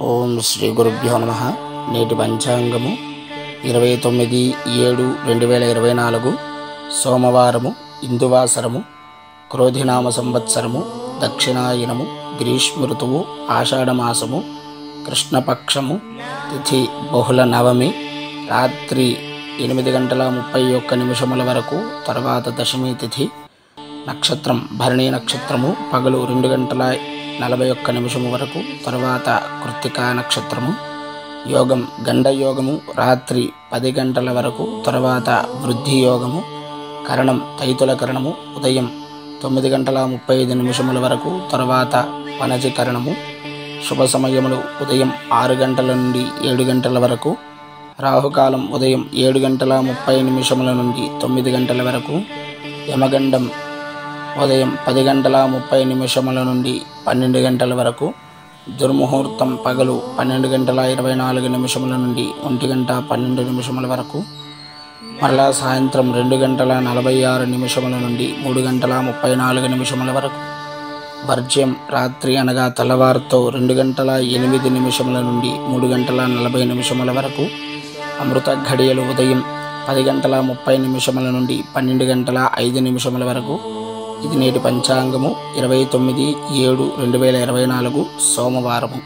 ఓం శ్రీ గురుభ్యో నమః. నేటి పంచాంగము 29/7/2024 సోమవారము, ఇందువాసరము, క్రోధినామ సంవత్సరము, దక్షిణాయనము, గ్రీష్మ ఋతువు, ఆషాఢమాసము, కృష్ణపక్షము, తిథి బహుళ నవమి, రాత్రి 8:31 వరకు, తర్వాత దశమి తిథి. నక్షత్రం భరణీ నక్షత్రము, పగలు 2:41 వరకు, తర్వాత కృత్తికా నక్షత్రము. యోగం గండయోగము, రాత్రి 10 వరకు, తర్వాత వృద్ధి యోగము. కరణం తైతుల కరణము, ఉదయం 9:35 వరకు, తర్వాత వనజి కరణము. శుభ సమయములు ఉదయం 6 నుండి 7 వరకు, రాహుకాలం ఉదయం 7:30 నుండి 9 వరకు, యమగండం ఉదయం 10:30 నుండి 12 వరకు, దుర్ముహూర్తం పగలు 12:24 నుండి 1:12 వరకు, మరలా సాయంత్రం 2:46 నుండి 3:34 వరకు, వర్జ్యం రాత్రి అనగా తెల్లవారుతో 2:08 నుండి 3:40 వరకు, అమృత ఘడియలు ఉదయం 10:30 నుండి 12:05 వరకు. ఇది నేటి పంచాంగము 29/7/2024 సోమవారము.